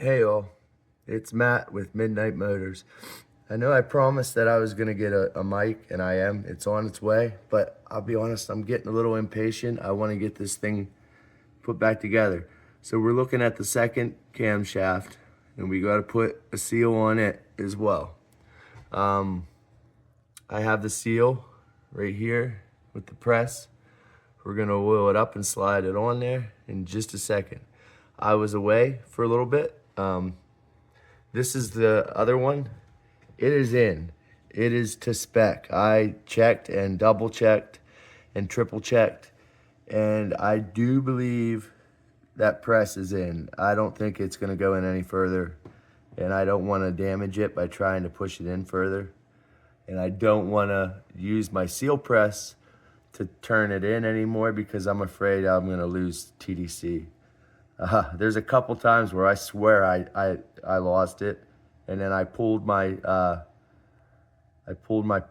Hey all, it's Matt with Midnight Motors. I know I promised that I was gonna get a mic, and I am. It's on its way, but I'll be honest, I'm getting a little impatient. I wanna get this thing put back together. So we're looking at the second camshaft, and we gotta put a seal on it as well. I have the seal right here with the press. We're gonna oil it up and slide it on there in just a second. I was away for a little bit. This is the other one. It is in. It is to spec. I checked and double checked and triple checked, and I do believe that press is in. I don't think it's gonna go in any further, and I don't wanna damage it by trying to push it in further. And I don't wanna use my seal press to turn it in anymore because I'm afraid I'm gonna lose TDC. There's a couple times where I swear I lost it, and then I pulled my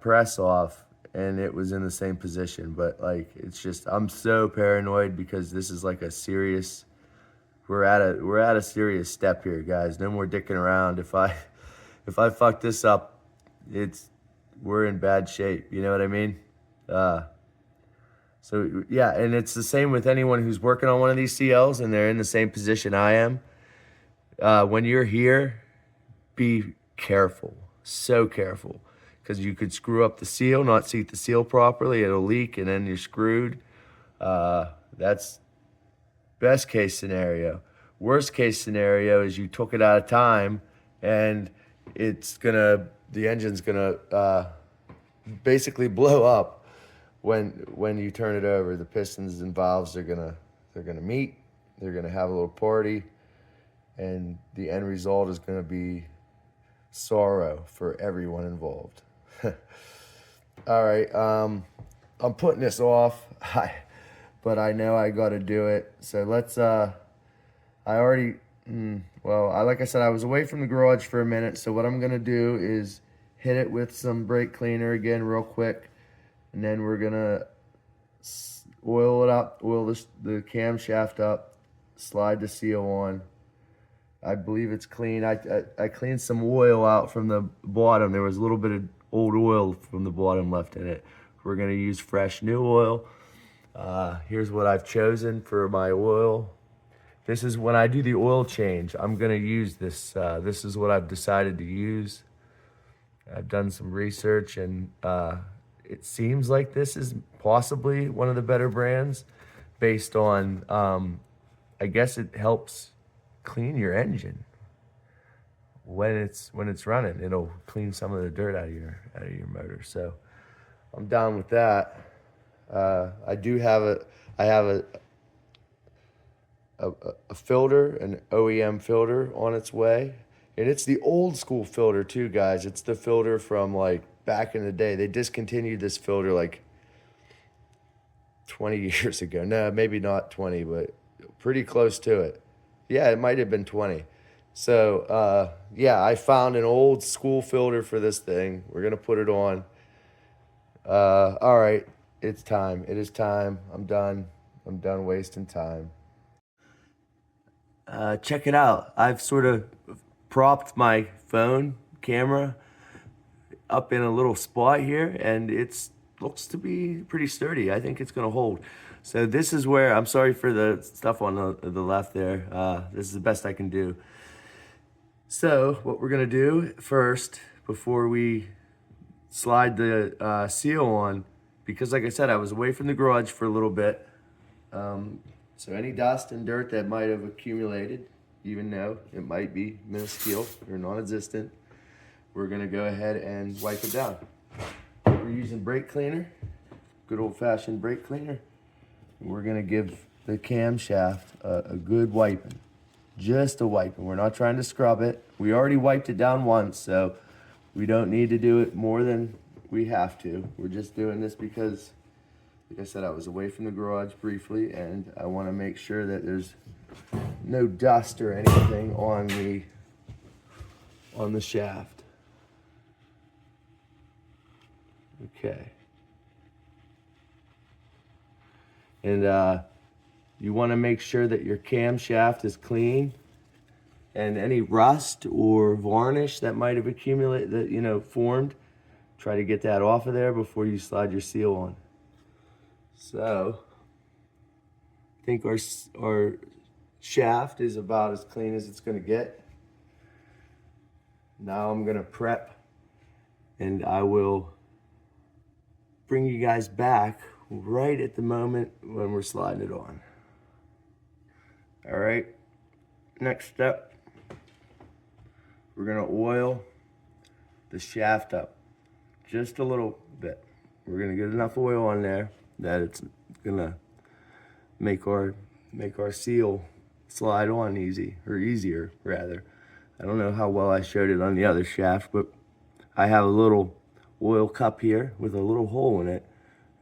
press off, and it was in the same position. But like, it's just, I'm so paranoid because this is like a serious. We're at a serious step here, guys. No more dicking around. If I fuck this up, we're in bad shape. You know what I mean? So yeah, and it's the same with anyone who's working on one of these CLs and they're in the same position I am. When you're here, be careful, so careful, because you could screw up the seal, not seat the seal properly, it'll leak, and then you're screwed. That's best case scenario. Worst case scenario is you took it out of time, and the engine's gonna basically blow up. When you turn it over, the pistons and valves are gonna meet. They're gonna have a little party, and the end result is gonna be sorrow for everyone involved. All right, I'm putting this off, but I know I got to do it. So let's. Like I said, I was away from the garage for a minute. So what I'm gonna do is hit it with some brake cleaner again, real quick. And then we're gonna oil it up, oil the camshaft up, slide the seal on. I believe it's clean. I cleaned some oil out from the bottom. There was a little bit of old oil from the bottom left in it. We're gonna use fresh new oil. Here's what I've chosen for my oil. This is when I do the oil change. I'm gonna use this. This is what I've decided to use. I've done some research, and it seems like this is possibly one of the better brands based on, I guess it helps clean your engine when it's running. It'll clean some of the dirt out of your motor. So I'm down with that. I have a filter, an OEM filter on its way. And it's the old school filter too, guys. It's the filter from like back in the day. They discontinued this filter like 20 years ago. No, maybe not 20, but pretty close to it. Yeah, it might have been 20. So, yeah, I found an old school filter for this thing. We're going to put it on. All right, it's time. It is time. I'm done. I'm done wasting time. Check it out. I've sort of propped my phone camera up in a little spot here, and it looks to be pretty sturdy. I think it's gonna hold. So this is where, I'm sorry for the stuff on the left there. This is the best I can do. So what we're gonna do first, before we slide the seal on, because like I said, I was away from the garage for a little bit. So any dust and dirt that might have accumulated, even though it might be minuscule or non-existent, we're gonna go ahead and wipe it down. We're using brake cleaner, good old-fashioned brake cleaner. We're gonna give the camshaft a good wiping, just a wiping. We're not trying to scrub it. We already wiped it down once, so we don't need to do it more than we have to. We're just doing this because, like I said, I was away from the garage briefly, and I want to make sure that there's no dust or anything on the shaft. Okay. And you want to make sure that your camshaft is clean And any rust or varnish that might have accumulated, that, you know, formed, try to get that off of there before you slide your seal on. So, I think our shaft is about as clean as it's gonna get. Now I'm gonna prep, and I will bring you guys back right at the moment when we're sliding it on. All right, next step, we're gonna oil the shaft up just a little bit. We're gonna get enough oil on there that it's gonna make our seal slide on easy, or easier rather. I don't know how well I showed it on the other shaft, but I have a little oil cup here with a little hole in it.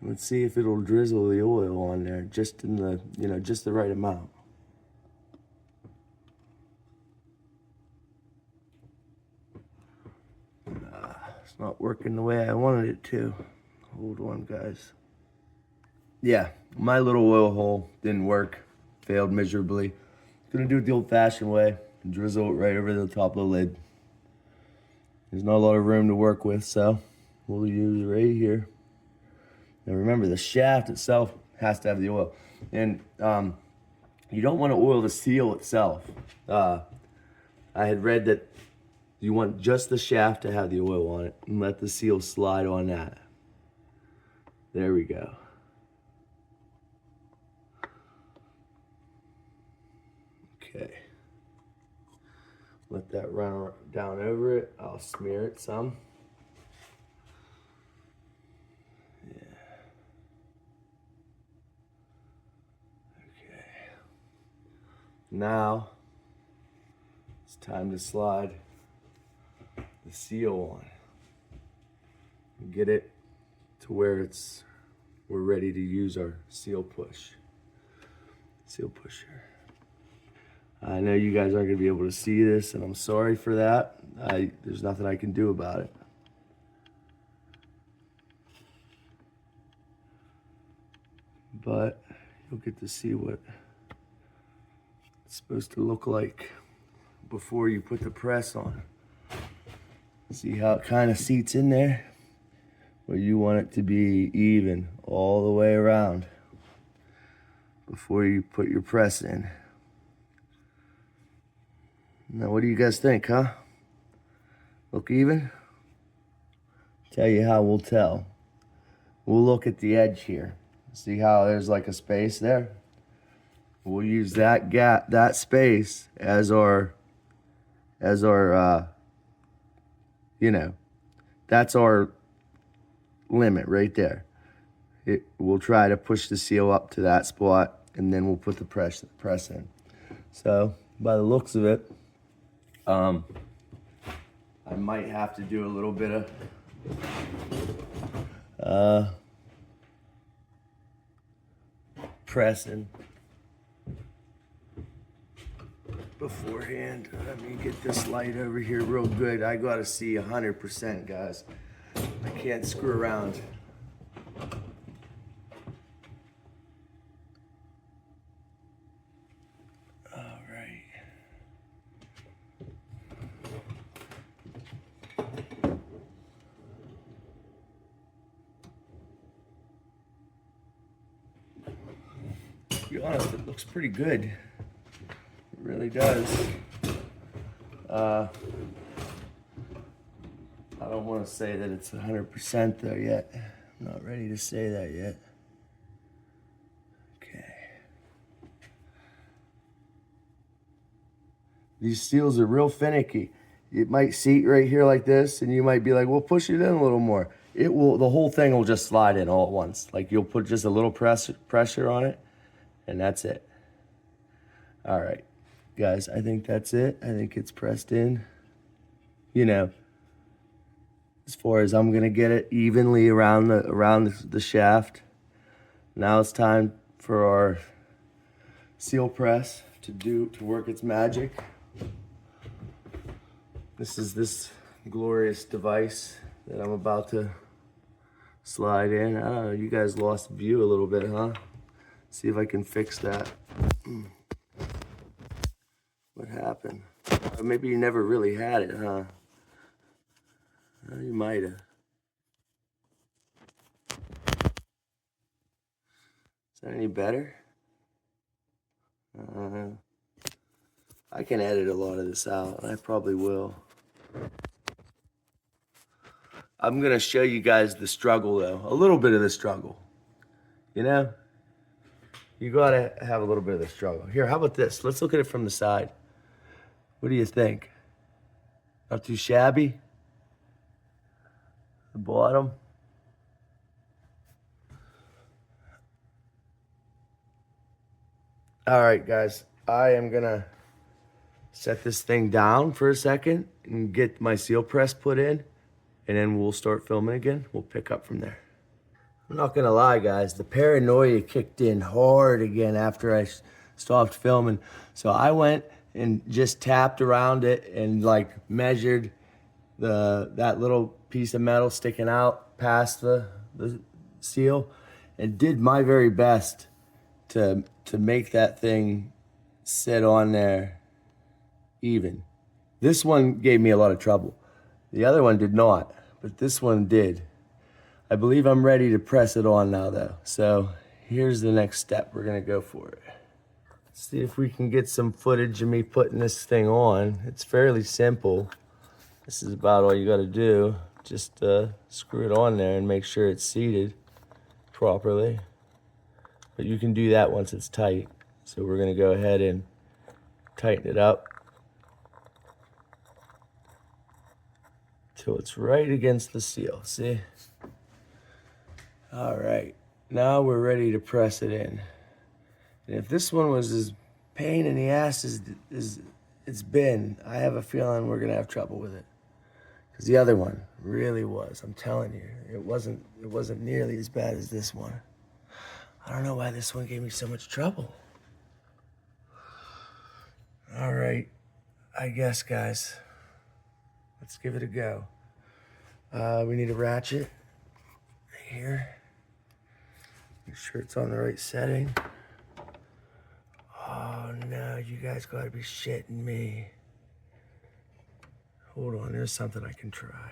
Let's see if it'll drizzle the oil on there just in the, you know, just the right amount. It's not working the way I wanted it to. Hold on, guys. Yeah, my little oil hole didn't work, failed miserably. Gonna do it the old-fashioned way, drizzle it right over the top of the lid. There's not a lot of room to work with, so we'll use it right here. Now remember, the shaft itself has to have the oil. And you don't want to oil the seal itself. I had read that you want just the shaft to have the oil on it, and let the seal slide on that. There we go. Okay. Let that run down over it. I'll smear it some. Yeah. Okay. Now it's time to slide the seal on. Get it to where we're ready to use our seal pusher. I know you guys aren't going to be able to see this, and I'm sorry for that. There's nothing I can do about it. But you'll get to see what it's supposed to look like before you put the press on. See how it kind of seats in there? Well, you want it to be even all the way around before you put your press in. Now, what do you guys think, huh? Look even? Tell you how we'll tell. We'll look at the edge here. See how there's like a space there? We'll use that gap, that space as our you know, that's our limit right there. We'll try to push the seal up to that spot, and then we'll put the press in. So, by the looks of it, I might have to do a little bit of pressing beforehand. Let me get this light over here real good. I gotta see 100%, guys. I can't screw around. All right. To be honest, it looks pretty good. It really does. I don't want to say that it's 100% there yet. I'm not ready to say that yet. Okay. These seals are real finicky. It might seat right here like this, and you might be like, well, push it in a little more. It will, the whole thing will just slide in all at once. Like, you'll put just a little pressure on it, and that's it. All right, guys, I think that's it. I think it's pressed in. You know, as far as I'm gonna get it evenly around the shaft. Now it's time for our seal press to work its magic. This is this glorious device that I'm about to slide in. I don't know, you guys lost view a little bit, huh? See if I can fix that. What happened? Maybe you never really had it, huh? Well, you might have. Is that any better? Uh, I can edit a lot of this out, and I probably will. I'm gonna show you guys the struggle though, a little bit of the struggle. You know, you gotta have a little bit of the struggle. Here, how about this? Let's look at it from the side. What do you think? Not too shabby? The bottom? All right, guys, I am gonna set this thing down for a second and get my seal press put in, and then we'll start filming again. We'll pick up from there. I'm not gonna lie, guys, the paranoia kicked in hard again after I stopped filming. So I went and just tapped around it and like measured that little piece of metal sticking out past the seal, and did my very best to make that thing sit on there even. This one gave me a lot of trouble. The other one did not, but this one did. I believe I'm ready to press it on now though. So here's the next step. We're gonna go for it. Let's see if we can get some footage of me putting this thing on. It's fairly simple. This is about all you gotta do. Just screw it on there and make sure it's seated properly. But you can do that once it's tight. So we're gonna go ahead and tighten it up till it's right against the seal, see? All right, now we're ready to press it in. And if this one was as pain in the ass as it's been, I have a feeling we're gonna have trouble with it. Because the other one really was, I'm telling you, it wasn't nearly as bad as this one. I don't know why this one gave me so much trouble. All right, I guess, guys, let's give it a go. We need a ratchet right here. Make sure it's on the right setting. Oh no, you guys gotta be shitting me. Hold on, there's something I can try.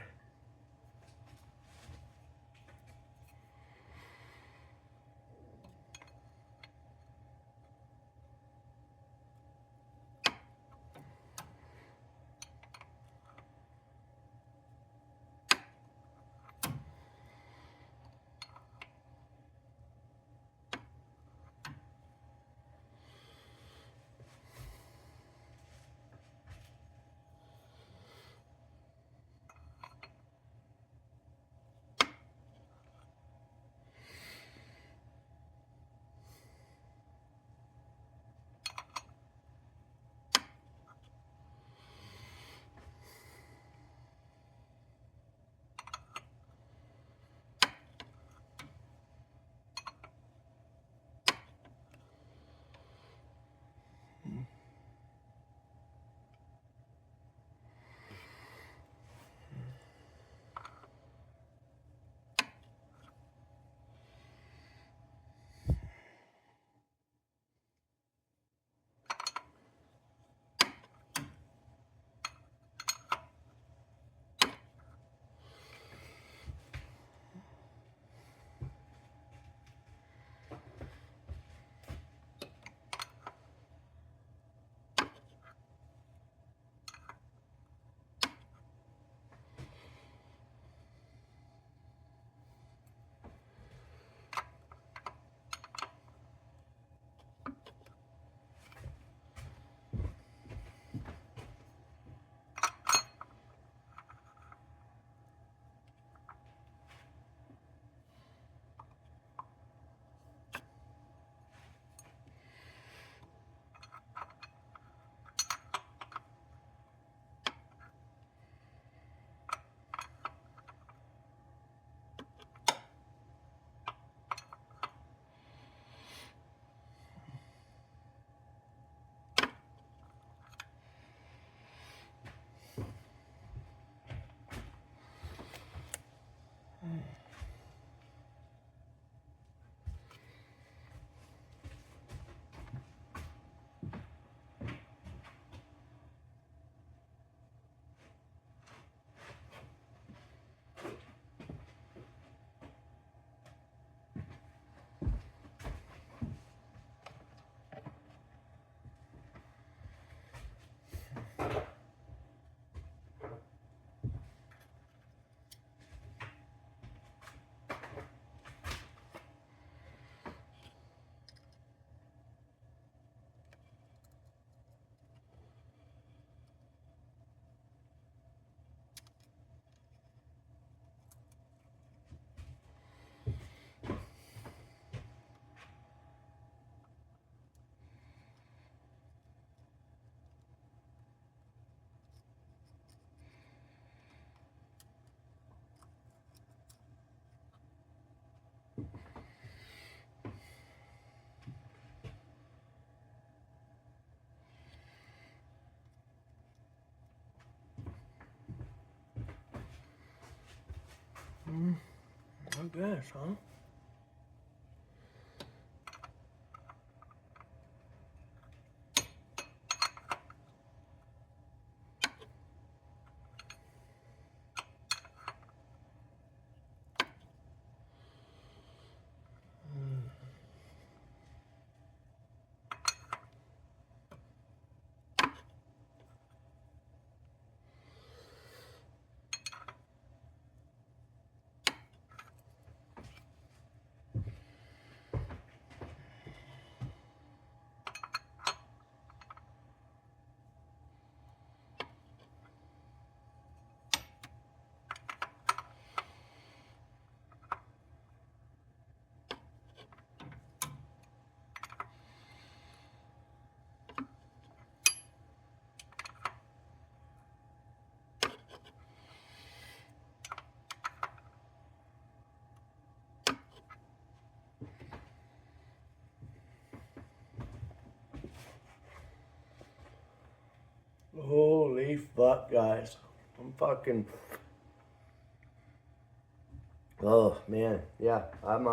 I guess, huh? Holy fuck, guys. I'm fucking... Oh, man. Yeah, I'm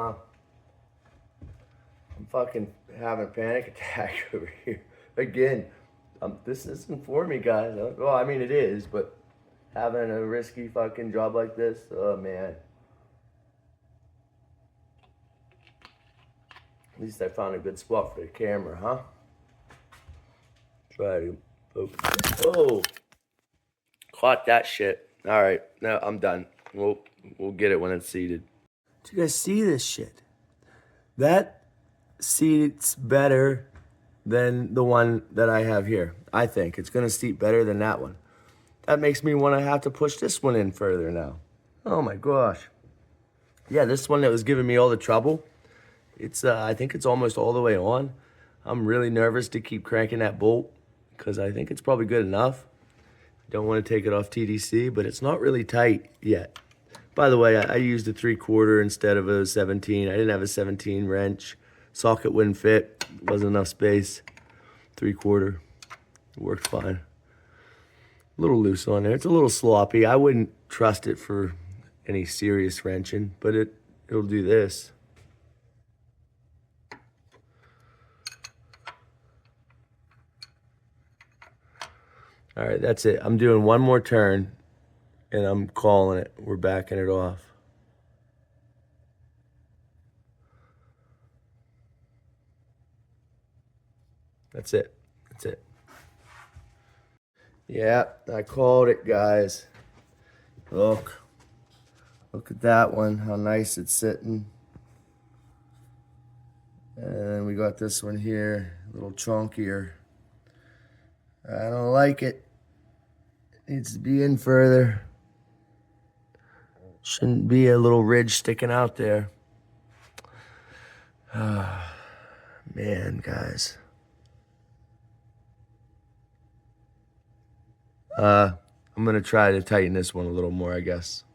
fucking having a panic attack over here. Again, this isn't for me, guys. Well, I mean, it is, but having a risky fucking job like this, oh, man. At least I found a good spot for the camera, huh? Try to focus. Oh! Caught that shit. All right, now I'm done. We'll get it when it's seated. Do you guys see this shit? That seats better than the one that I have here. I think it's gonna seat better than that one. That makes me want to have to push this one in further now. Oh my gosh. Yeah, this one that was giving me all the trouble. It's I think it's almost all the way on. I'm really nervous to keep cranking that bolt because I think it's probably good enough. Don't want to take it off TDC, but it's not really tight yet. By the way, I used a 3/4 instead of a 17. I didn't have a 17 wrench. Socket wouldn't fit. Wasn't enough space. 3/4. It worked fine. A little loose on there. It's a little sloppy. I wouldn't trust it for any serious wrenching, but it'll do this. All right, that's it. I'm doing one more turn, and I'm calling it. We're backing it off. That's it. That's it. Yeah, I called it, guys. Look at that one, how nice it's sitting. And we got this one here, a little chunkier. I don't like it. It needs to be in further. Shouldn't be a little ridge sticking out there. Man, guys. I'm gonna try to tighten this one a little more, I guess.